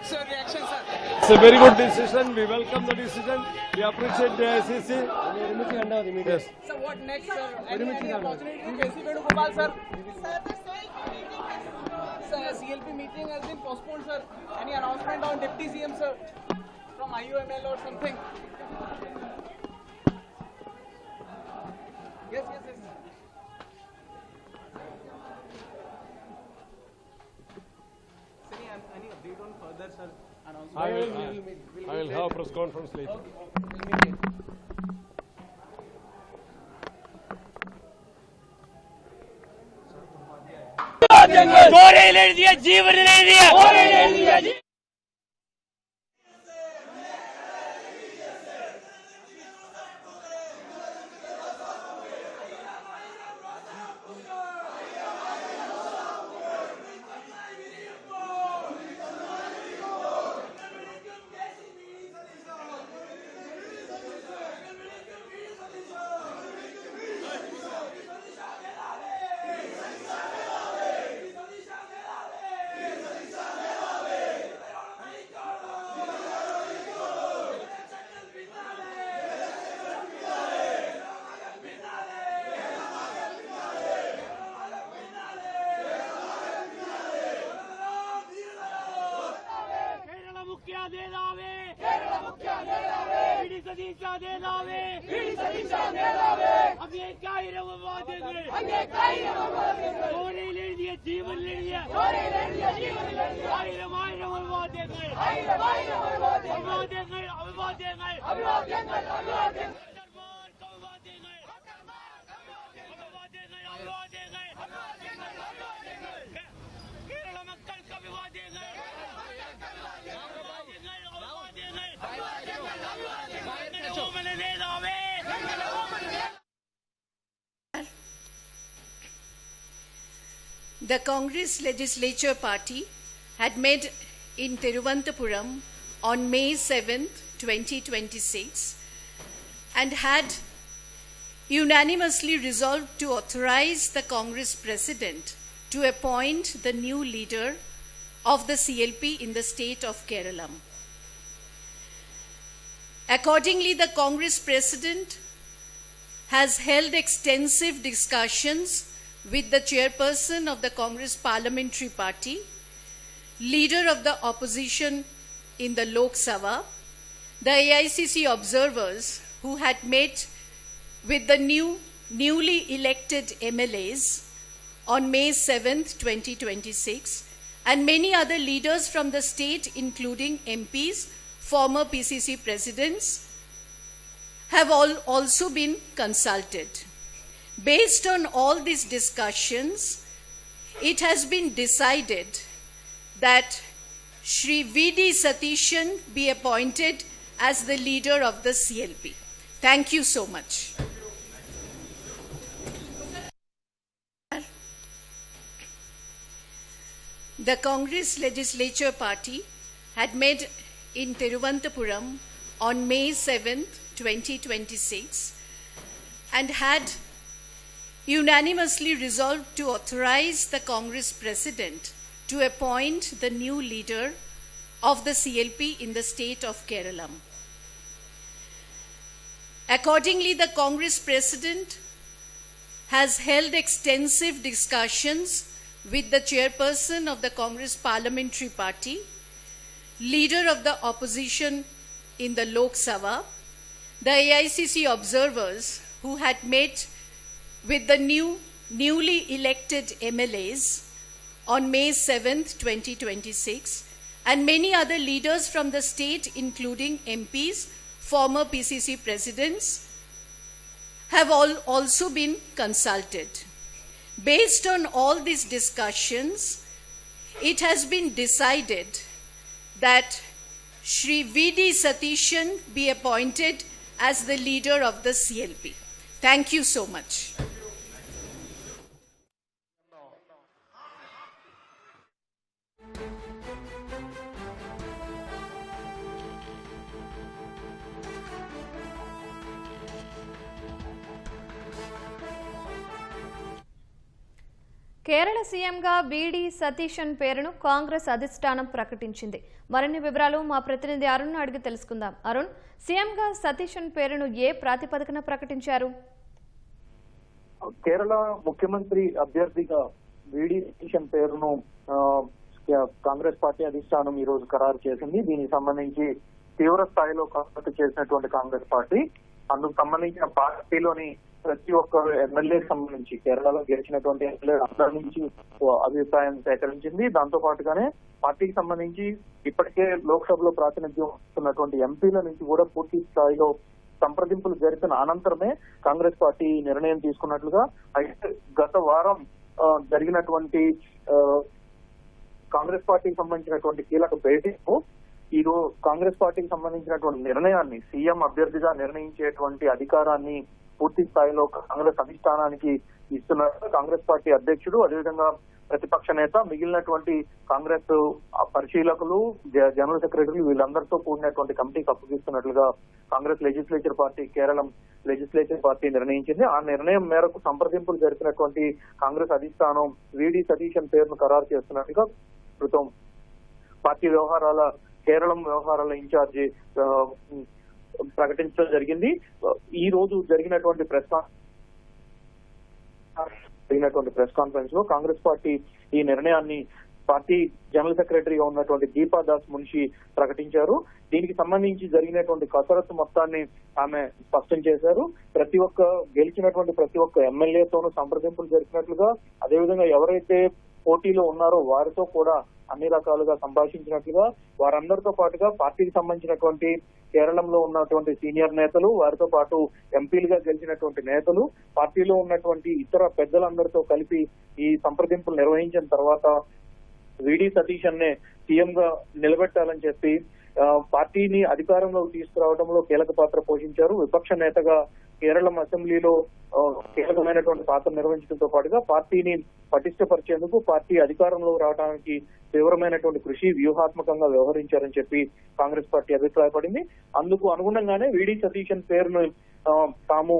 Sir, reaction, sir. It's a very good decision. We welcome the decision. We appreciate the ICC. Yes. Sir, what next, sir? Any opportunity to KC Venugopal, sir? Sir, CLP meeting has been postponed, sir. Any announcement on Deputy CM, sir? From IUML or something? Yes. Any update on further, sir? Announcement? I will have a press conference later. गोरे ले दिया जीवन ले दिया जीवन ले लिया The Congress Legislature Party had met in Thiruvananthapuram on May 7, 2026 and had unanimously resolved to authorize the Congress President to appoint the new leader of the CLP in the state of Kerala. Accordingly, the Congress President has held extensive discussions with the chairperson of the Congress Parliamentary Party, leader of the opposition in the Lok Sabha, the AICC observers who had met with the newly elected MLAs on May 7, 2026, and many other leaders from the state, including MPs, former PCC presidents, have also been consulted. Based on all these discussions, it has been decided that Shri V.D. Satishan be appointed as the leader of the CLP. Thank you so much. The Congress Legislature Party had met in Thiruvananthapuram on May 7, 2026 and had unanimously resolved to authorize the Congress President to appoint the new leader of the CLP in the state of Kerala. Accordingly, the Congress President has held extensive discussions with the chairperson of the Congress Parliamentary Party, leader of the opposition in the Lok Sabha, the AICC observers who had met with the newly elected MLAs on May 7, 2026, and many other leaders from the state, including MPs, former PCC presidents, have also been consulted. Based on all these discussions, it has been decided that Shri V.D. Satishan be appointed as the leader of the CLP. Thank you so much. Kerala సీఎంగా బీడీ సతీశన్ పేరును కాంగ్రెస్ అధిష్టానం ప్రకటించింది. మరిన్ని వివరాలు మా ప్రతినిధి అరుణ్ అడిగి తెలుసుకుందాం. అరుణ్, సీఎంగా సతీశన్ పేరును ఏ ప్రాతిపదికన ప్రకటించారు? కేరళ ముఖ్యమంత్రి అభ్యర్థిగా బీడీ సతీశన్ పేరును కాంగ్రెస్ పార్టీ అధిష్టానం ఈ రోజు ఖరారు చేసింది. దీనికి సంబంధించి తీవ్ర స్థాయిలో కసరత్తు చేసినటువంటి కాంగ్రెస్ పార్టీ అందుకు సంబంధించిన పార్టీలోని ప్రతి ఒక్కరు ఎమ్మెల్యేకి సంబంధించి కేరళలో గెలిచినటువంటి ఎమ్మెల్యే అందరి నుంచి అభిప్రాయం సేకరించింది. దాంతో పాటుగానే పార్టీకి సంబంధించి ఇప్పటికే లోక్సభలో ప్రాతినిధ్యం వస్తున్నటువంటి ఎంపీల నుంచి కూడా పూర్తి స్థాయిలో సంప్రదింపులు జరిపిన అనంతరమే కాంగ్రెస్ పార్టీ నిర్ణయం తీసుకున్నట్లుగా. అయితే గత వారం జరిగినటువంటి కాంగ్రెస్ పార్టీకి సంబంధించినటువంటి కీలక భేటీలో ఈరోజు కాంగ్రెస్ పార్టీకి సంబంధించినటువంటి నిర్ణయాన్ని సీఎం అభ్యర్థిగా నిర్ణయించేటువంటి అధికారాన్ని పూర్తి స్థాయిలో కాంగ్రెస్ అధిష్టానానికి ఇస్తున్నారు కాంగ్రెస్ పార్టీ అధ్యక్షుడు. అదేవిధంగా ప్రతిపక్ష నేత, మిగిలినటువంటి కాంగ్రెస్ పరిశీలకులు, జనరల్ సెక్రటరీలు వీళ్ళందరితో కూడినటువంటి కమిటీకి అప్పగిస్తున్నట్లుగా Congress legislature party, Keralam legislature party నిర్ణయించింది. ఆ నిర్ణయం మేరకు సంప్రదింపులు జరిపినటువంటి కాంగ్రెస్ అధిష్టానం వీడి సతీశన్ పేరును ఖరారు చేస్తున్నట్టుగా ప్రస్తుతం పార్టీ వ్యవహారాల కేరళం వ్యవహారాల ఇన్ఛార్జి ప్రకటించడం జరిగింది. ఈ రోజు జరిగినటువంటి ప్రెస్ కాన్ఫరెన్స్ లో కాంగ్రెస్ పార్టీ ఈ నిర్ణయాన్ని పార్టీ జనరల్ సెక్రటరీగా ఉన్నటువంటి దీపా దాస్ మున్షి ప్రకటించారు. దీనికి సంబంధించి జరిగినటువంటి కసరత్తు మొత్తాన్ని ఆమె స్పష్టం చేశారు. గెలిచినటువంటి ప్రతి ఒక్క ఎమ్మెల్యేతోనూ సంప్రదింపులు జరిపినట్లుగా, అదేవిధంగా ఎవరైతే పోటీలో ఉన్నారో వారితో కూడా అన్ని రకాలుగా సంభాషించినట్లుగా, వారందరితో పాటుగా పార్టీకి సంబంధించినటువంటి కేరళంలో ఉన్నటువంటి సీనియర్ నేతలు, వారితో పాటు ఎంపీలుగా గెలిచినటువంటి నేతలు, పార్టీలో ఉన్నటువంటి ఇతర పెద్దలందరితో కలిపి ఈ సంప్రదింపులు నిర్వహించిన తర్వాత వీడి సతీశన్ నే సీఎం గా నిలబెట్టాలని చెప్పి పార్టీని అధికారంలోకి తీసుకురావడంలో కీలక పాత్ర పోషించారు. విపక్ష నేతగా కేరళం అసెంబ్లీలో కీలకమైనటువంటి పాత్ర నిర్వహించడంతో పాటుగా పార్టీని పటిష్టపరిచేందుకు, పార్టీ అధికారంలో రావడానికి తీవ్రమైనటువంటి కృషి, వ్యూహాత్మకంగా వ్యవహరించారని చెప్పి కాంగ్రెస్ పార్టీ అభిప్రాయపడింది. అందుకు అనుగుణంగానే వీడి సతీశన్ పేరును తాము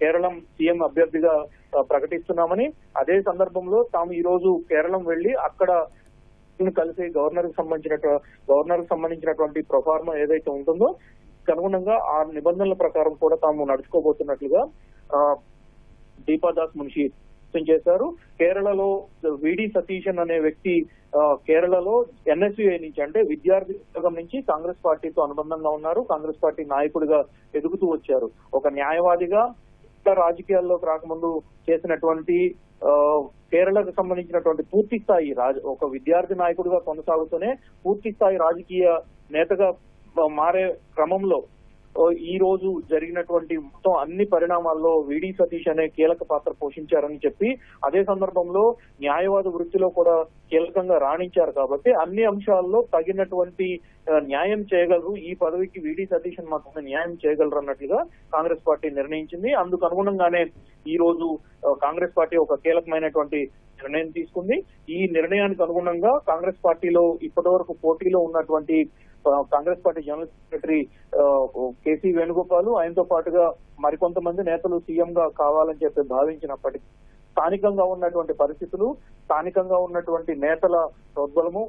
కేరళం సీఎం అభ్యర్థిగా ప్రకటిస్తున్నామని, అదే సందర్భంలో తాము ఈ రోజు కేరళం వెళ్లి అక్కడ కలిసి గవర్నర్ కు సంబంధించినటువంటి ప్రొఫార్మా ఏదైతే ఉంటుందో అనుగుణంగా ఆ నిబంధనల ప్రకారం కూడా తాము నడుచుకోబోతున్నట్లుగా దీపాదాస్ మున్షి చేశారు. కేరళలో వీడి సతీశన్ అనే వ్యక్తి కేరళలో ఎన్ఎస్యుఐ నుంచి, అంటే విద్యార్థి విభాగం నుంచి కాంగ్రెస్ పార్టీతో అనుబంధంగా ఉన్నారు. కాంగ్రెస్ పార్టీ నాయకుడిగా ఎదుగుతూ వచ్చారు. ఒక న్యాయవాదిగా రాజకీయాల్లోకి రాకముందు చేసినటువంటి కేరళకు సంబంధించినటువంటి పూర్తి స్థాయి ఒక విద్యార్థి నాయకుడిగా కొనసాగుతూనే పూర్తి స్థాయి రాజకీయ నేతగా మారే క్రమంలో ఈ రోజు జరిగినటువంటి మొత్తం అన్ని పరిణామాల్లో వీడి సతీష్ అనే కీలక పాత్ర పోషించారని చెప్పి, అదే సందర్భంలో న్యాయవాద వృత్తిలో కూడా కీలకంగా రాణించారు కాబట్టి అన్ని అంశాల్లో తగినటువంటి న్యాయం చేయగలరు, ఈ పదవికి వీడి సతీష్ మాత్రమే న్యాయం చేయగలరు అన్నట్లుగా కాంగ్రెస్ పార్టీ నిర్ణయించింది. అందుకు అనుగుణంగానే ఈ రోజు కాంగ్రెస్ పార్టీ ఒక కీలకమైనటువంటి నిర్ణయం తీసుకుంది. ఈ నిర్ణయానికి అనుగుణంగా కాంగ్రెస్ పార్టీలో ఇప్పటి వరకు పోటీలో ఉన్నటువంటి Congress party general secretary KC Venugopal, ఆయనతో పాటుగా మరికొంతమంది నేతలు సీఎం గా కావాలని చెప్పి భావించినప్పటికీ స్థానికంగా ఉన్నటువంటి పరిస్థితులు, స్థానికంగా ఉన్నటువంటి నేతల ప్రోద్బలము,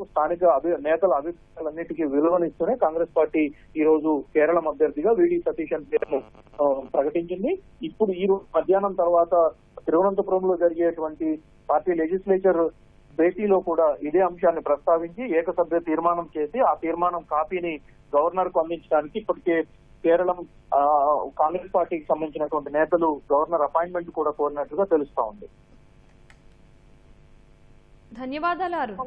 నేతల అభిప్రాయాలన్నిటికీ విలువనిస్తూనే కాంగ్రెస్ పార్టీ ఈ రోజు కేరళం అభ్యర్థిగా వీడి సతీశన్ పేరును ప్రకటించింది. ఇప్పుడు ఈ రోజు మధ్యాహ్నం తర్వాత తిరువనంతపురంలో జరిగేటువంటి పార్టీ లెజిస్లేచర్ భేటీలో కూడా ఇదే అంశాన్ని ప్రస్తావించి ఏకసభ్య తీర్మానం చేసి ఆ తీర్మానం కాపీని గవర్నర్ కు అందించడానికి ఇప్పటికే కేరళం కాంగ్రెస్ పార్టీకి సంబంధించినటువంటి నేతలు గవర్నర్ అపాయింట్మెంట్ కూడా కోరినట్లుగా తెలుస్తా ఉంది. ధన్యవాదాలు అరుణ్.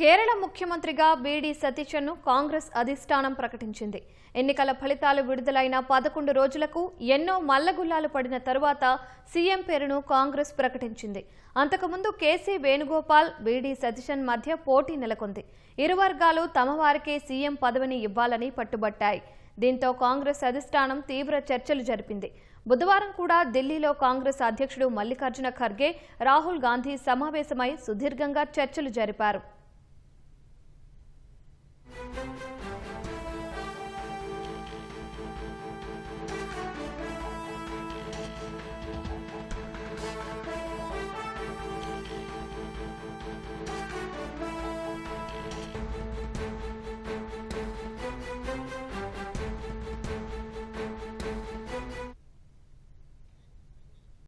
కేరళ ముఖ్యమంత్రిగా బీడీ సతీశన్ను కాంగ్రెస్ అధిష్టానం ప్రకటించింది. ఎన్నికల ఫలితాలు విడుదలైన 11 రోజులకు ఎన్నో మల్లగుల్లాలు పడిన తరువాత సీఎం పేరును కాంగ్రెస్ ప్రకటించింది. అంతకుముందు కేసీ వేణుగోపాల్, బీడీ సతీశన్ మధ్య పోటీ నెలకొంది. ఇరు వర్గాలు తమ వారికే సీఎం పదవిని ఇవ్వాలని పట్టుబట్టాయి. దీంతో కాంగ్రెస్ అధిష్టానం తీవ్ర చర్చలు జరిపింది. బుధవారం కూడా ఢిల్లీలో కాంగ్రెస్ అధ్యక్షుడు మల్లికార్జున ఖర్గే, రాహుల్ గాంధీ సమావేశమై సుదీర్ఘంగా చర్చలు జరిపారు.